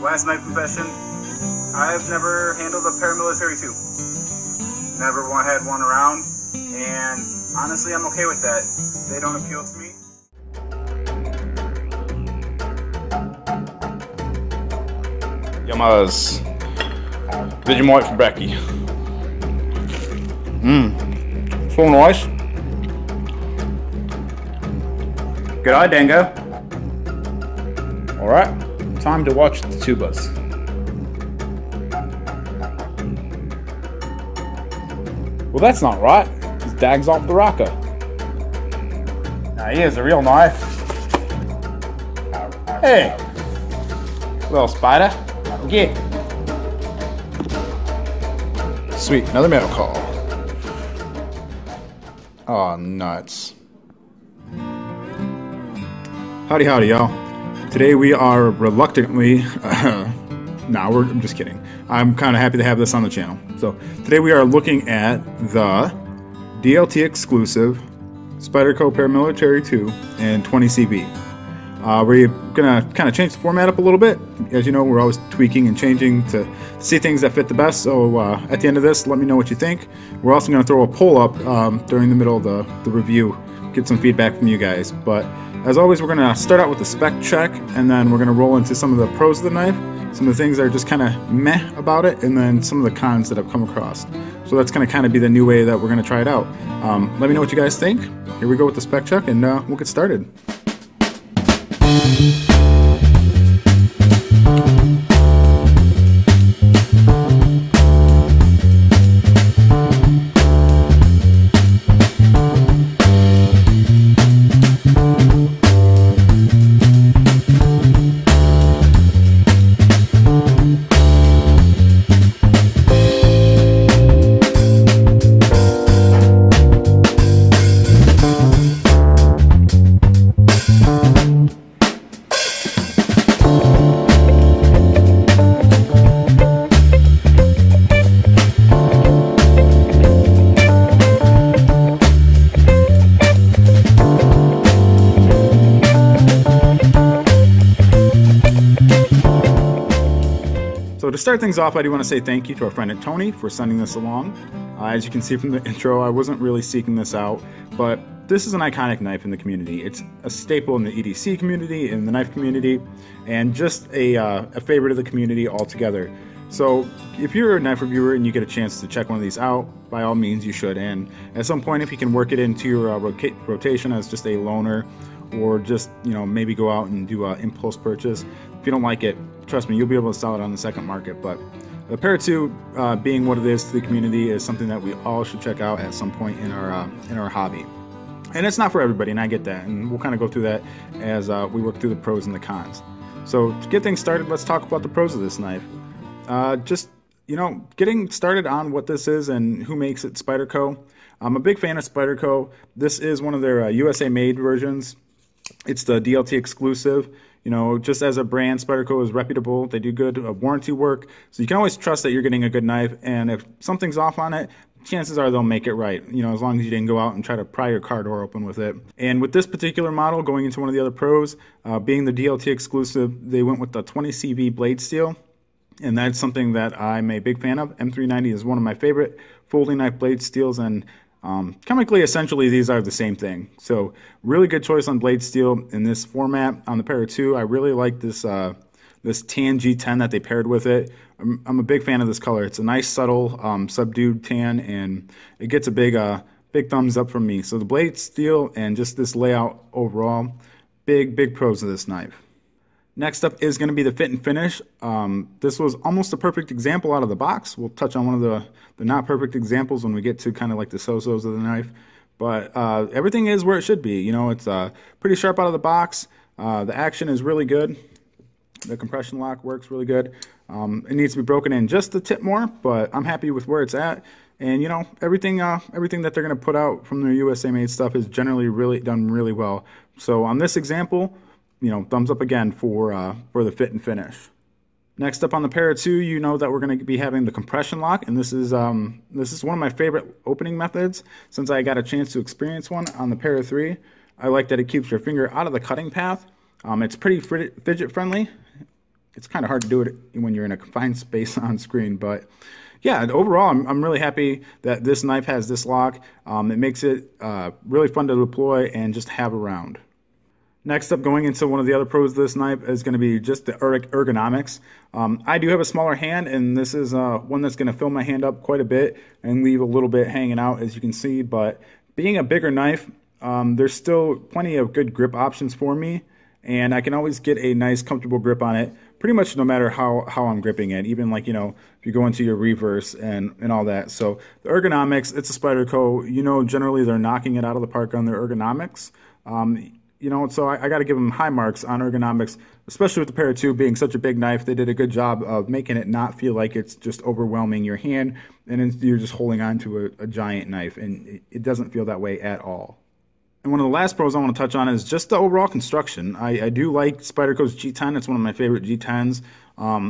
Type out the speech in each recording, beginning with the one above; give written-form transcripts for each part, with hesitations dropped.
Last knife confession, I've never handled a paramilitary tube. Never had one around, and honestly I'm okay with that. They don't appeal to me. Yama's Vegemite for Becky. So nice. Good eye, Dango. Alright, time to watch the tubas. Well, that's not right. This dag's off the rocker. Now, here's a real knife. Hey! Little spider. Get. Sweet, another metal call. Oh, nuts. Howdy, howdy, y'all. Today we are reluctantly, I'm just kidding. I'm kind of happy to have this on the channel. So today we are looking at the DLT Exclusive Spyderco Paramilitary 2 and 20 CV. We're going to kind of change the format up a little bit. As you know, we're always tweaking and changing to see things that fit the best. So at the end of this, let me know what you think. We're also going to throw a poll up during the middle of the review, get some feedback from you guys. But as always, we're going to start out with the spec check, and then we're going to roll into some of the pros of the knife, some of the things that are just kind of meh about it, and then some of the cons that I've come across. So that's going to kind of be the new way that we're going to try it out. Let me know what you guys think. Here we go with the spec check, and we'll get started. So to start things off, I do want to say thank you to our friend Tony for sending this along. As you can see from the intro, I wasn't really seeking this out, but this is an iconic knife in the community. It's a staple in the EDC community, in the knife community, and just a favorite of the community altogether. So if you're a knife reviewer and you get a chance to check one of these out, by all means you should. And at some point, if you can work it into your rotation as just a loaner, or just, you know, maybe go out and do an impulse purchase. If you don't like it, trust me, you'll be able to sell it on the second market. But the Para 2, being what it is to the community, is something that we all should check out at some point in our hobby. And it's not for everybody, and I get that. And we'll kind of go through that as we work through the pros and the cons. So to get things started, let's talk about the pros of this knife. Just, you know, getting started on what this is and who makes it, Spyderco. I'm a big fan of Spyderco. This is one of their USA made versions. It's the DLT Exclusive. You know, just as a brand, Spyderco is reputable. They do good warranty work, so you can always trust that you're getting a good knife. And if something's off on it, chances are they'll make it right. You know, as long as you didn't go out and try to pry your car door open with it. And with this particular model, going into one of the other pros, being the DLT Exclusive, they went with the 20 CV blade steel, and that's something that I'm a big fan of. M390 is one of my favorite folding knife blade steels, and chemically, essentially, these are the same thing. So really good choice on blade steel in this format. On the Para 2, I really like this this tan G10 that they paired with it. I'm a big fan of this color. It's a nice, subtle, subdued tan, and it gets a big thumbs up from me. So the blade steel and just this layout overall, big pros of this knife. Next up is going to be the fit and finish. This was almost a perfect example out of the box. We'll touch on one of the not perfect examples when we get to kind of like the so-sos of the knife. But everything is where it should be. You know, it's pretty sharp out of the box. The action is really good. The compression lock works really good. It needs to be broken in just a tip more, but I'm happy with where it's at. And you know, everything that they're going to put out from their USA made stuff is generally done really well. So on this example, you know, thumbs up again for the fit and finish. Next up on the Para 2, you know that we're going to be having the compression lock, and this is one of my favorite opening methods since I got a chance to experience one on the Para 3. I like that it keeps your finger out of the cutting path. It's pretty fidget friendly. it's kind of hard to do it when you're in a confined space on screen. But yeah, overall, I'm really happy that this knife has this lock. It makes it really fun to deploy and just have around. Next up, going into one of the other pros of this knife is going to be just the ergonomics. I do have a smaller hand, and this is one that's going to fill my hand up quite a bit and leave a little bit hanging out, as you can see. But being a bigger knife, there's still plenty of good grip options for me, and I can always get a nice, comfortable grip on it, pretty much no matter how I'm gripping it, even like, you know, if you go into your reverse and all that. So the ergonomics, it's a Spyderco. You know, generally they're knocking it out of the park on their ergonomics. You know, so I got to give them high marks on ergonomics, especially with the Para 2 being such a big knife. They did a good job of making it not feel like it's just overwhelming your hand and you're just holding on to a giant knife, and it doesn't feel that way at all. And one of the last pros I want to touch on is just the overall construction. I do like Spyderco's G10. It's one of my favorite G10s.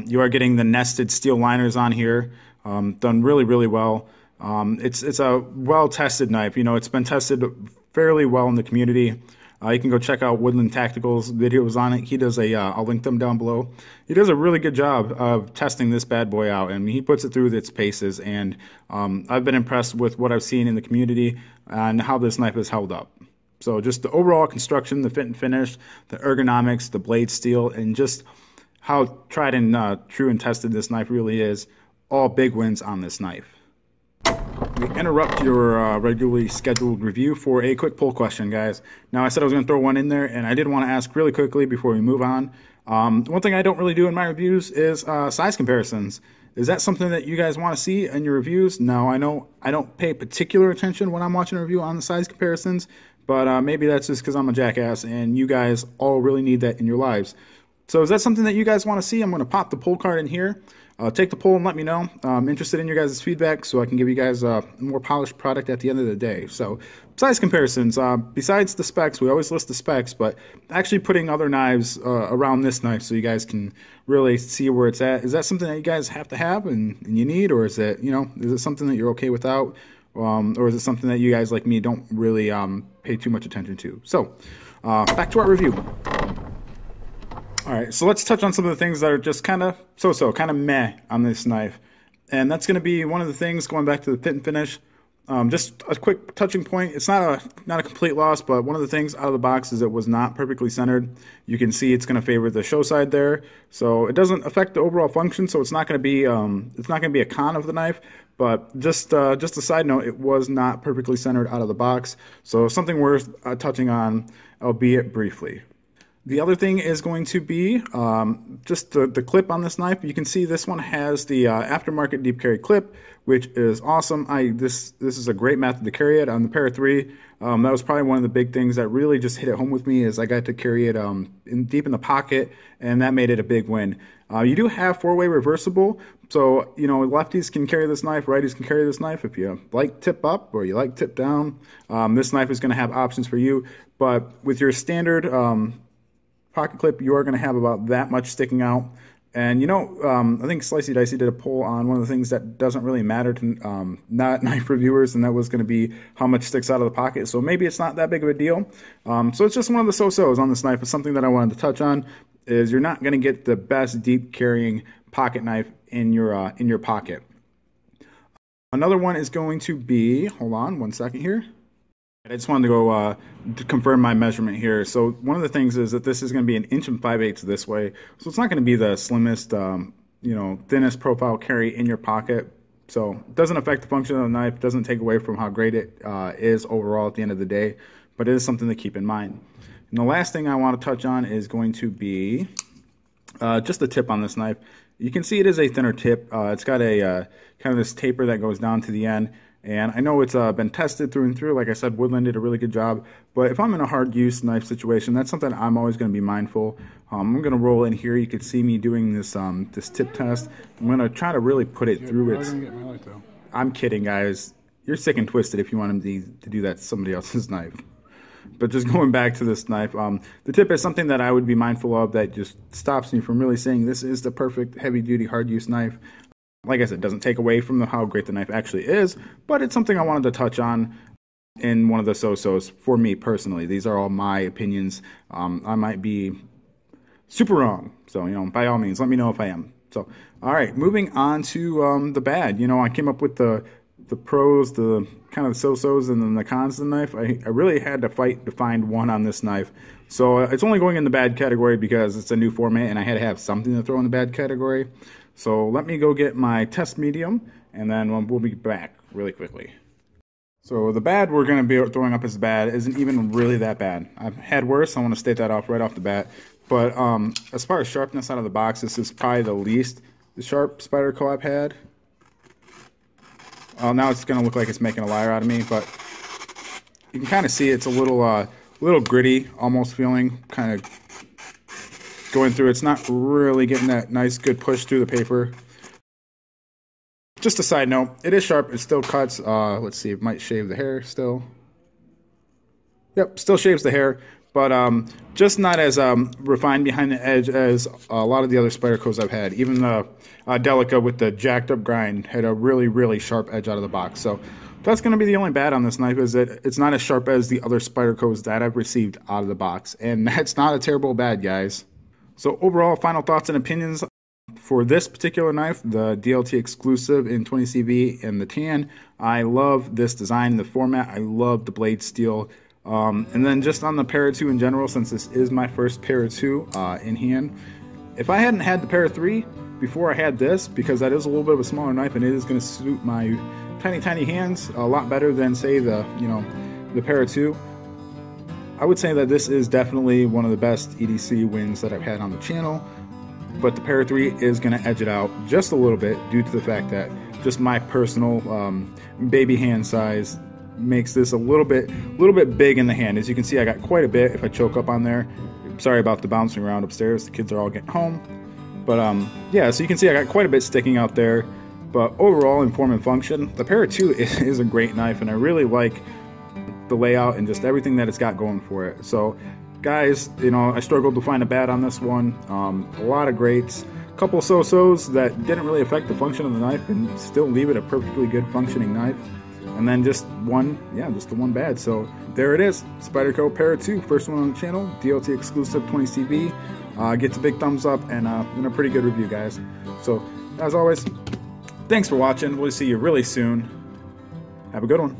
You are getting the nested steel liners on here, done really, really well. It's a well-tested knife. You know, it's been tested fairly well in the community. You can go check out Woodland Tactical's videos on it. He does I'll link them down below. He does a really good job of testing this bad boy out, and he puts it through its paces. And I've been impressed with what I've seen in the community and how this knife has held up. So just the overall construction, the fit and finish, the ergonomics, the blade steel, and just how tried and true and tested this knife really is, all big wins on this knife. We interrupt your regularly scheduled review for a quick poll question, guys. Now, I said I was going to throw one in there, and I did want to ask really quickly before we move on. One thing I don't really do in my reviews is size comparisons. Is that something that you guys want to see in your reviews? No, I know I don't pay particular attention when I'm watching a review on the size comparisons, but maybe that's just because I'm a jackass, and you guys all really need that in your lives. So is that something that you guys want to see? I'm going to pop the poll card in here. Take the poll and let me know. I'm interested in your guys' feedback so I can give you guys a more polished product at the end of the day. So size comparisons, besides the specs, we always list the specs, but actually putting other knives around this knife so you guys can really see where it's at. Is that something that you guys have to have and you need, or is it, you know, is it something that you're okay without? Or is it something that you guys like me don't really pay too much attention to? So back to our review. All right, so let's touch on some of the things that are just kind of so-so, kind of meh on this knife. And that's going to be one of the things, going back to the fit and finish. Just a quick touching point. It's not a complete loss, but one of the things out of the box is it was not perfectly centered. You can see it's going to favor the show side there, so it doesn't affect the overall function. So it's not going to be a con of the knife. But just a side note, it was not perfectly centered out of the box. So something worth touching on, albeit briefly. The other thing is going to be just the clip on this knife. You can see this one has the aftermarket deep carry clip, which is awesome. This is a great method to carry it. On the Para 3, that was probably one of the big things that really just hit it home with me, is I got to carry it deep in the pocket, and that made it a big win. You do have 4-way reversible, so you know, lefties can carry this knife, righties can carry this knife. If you like tip up or you like tip down, this knife is going to have options for you. But with your standard pocket clip, you are going to have about that much sticking out. And you know, I think Slicey Dicey did a poll on one of the things that doesn't really matter to not knife reviewers, and that was going to be how much sticks out of the pocket. So maybe it's not that big of a deal. So it's just one of the so-sos on this knife. It's something that I wanted to touch on, is you're not going to get the best deep carrying pocket knife in your pocket. Another one is going to be, hold on one second here. I just wanted to go to confirm my measurement here. So one of the things is that this is going to be 1 5/8" this way. So it's not going to be the slimmest, you know, thinnest profile carry in your pocket. So it doesn't affect the function of the knife. It doesn't take away from how great it is overall at the end of the day. But it is something to keep in mind. And the last thing I want to touch on is going to be just the tip on this knife. You can see it is a thinner tip. It's got a kind of this taper that goes down to the end. And I know it's been tested through and through. Like I said, Woodland did a really good job. But if I'm in a hard use knife situation, that's something I'm always going to be mindful. I'm going to roll in here. You can see me doing this this tip test. I'm going to try to really put it through its... I'm kidding, guys. You're sick and twisted if you want him to do that to somebody else's knife. But just going back to this knife, the tip is something that I would be mindful of that just stops me from really saying this is the perfect heavy-duty hard-use knife. Like I said, it doesn't take away from how great the knife actually is, but it's something I wanted to touch on in one of the so-sos for me personally. These are all my opinions. I might be super wrong. So, you know, by all means, let me know if I am. So, all right, moving on to the bad. You know, I came up with the pros, the kind of so-sos, and then the cons of the knife. I really had to fight to find one on this knife. So it's only going in the bad category because it's a new format and I had to have something to throw in the bad category. So let me go get my test medium and then we'll be back really quickly. So the bad we're going to be throwing up as bad isn't even really that bad. I've had worse, I want to state that off right off the bat. But as far as sharpness out of the box, this is probably the least sharp Spyderco I've had. Now it's going to look like it's making a liar out of me, but you can kind of see it's a little gritty, almost feeling, kind of going through. It's not really getting that nice, good push through the paper. Just a side note, it is sharp. It still cuts. Let's see, it might shave the hair still. Yep, still shaves the hair, but just not as refined behind the edge as a lot of the other Spydercos I've had. Even the Delica with the jacked up grind had a really, really sharp edge out of the box. So that's going to be the only bad on this knife, is that it's not as sharp as the other Spydercos that I've received out of the box. And that's not a terrible bad, guys. So overall, final thoughts and opinions for this particular knife, the DLT Exclusive in 20CV and the tan. I love this design, the format. I love the blade steel. And then just on the Para 2 in general, since this is my first Para 2 in hand, if I hadn't had the Para 3 before I had this, because that is a little bit of a smaller knife and it is going to suit my tiny hands a lot better than, say, the Para 2, I would say that this is definitely one of the best EDC wins that I've had on the channel. But the Para 3 is going to edge it out just a little bit due to the fact that just my personal baby hand size makes this a little bit big in the hand. As you can see, I got quite a bit if I choke up on there. Sorry about the bouncing around upstairs. The kids are all getting home. But yeah, so you can see I got quite a bit sticking out there. But overall, in form and function, the Para 2 is a great knife, and I really like the layout and just everything that it's got going for it. So guys, you know, I struggled to find a bad on this one. A lot of greats, a couple so-sos that didn't really affect the function of the knife and still leave it a perfectly good functioning knife. And then just one, just the one bad. So there it is, Spyderco Para 2, first one on the channel, DLT Exclusive 20CV. Gets a big thumbs up and a pretty good review, guys. So as always, thanks for watching. We'll see you really soon. Have a good one.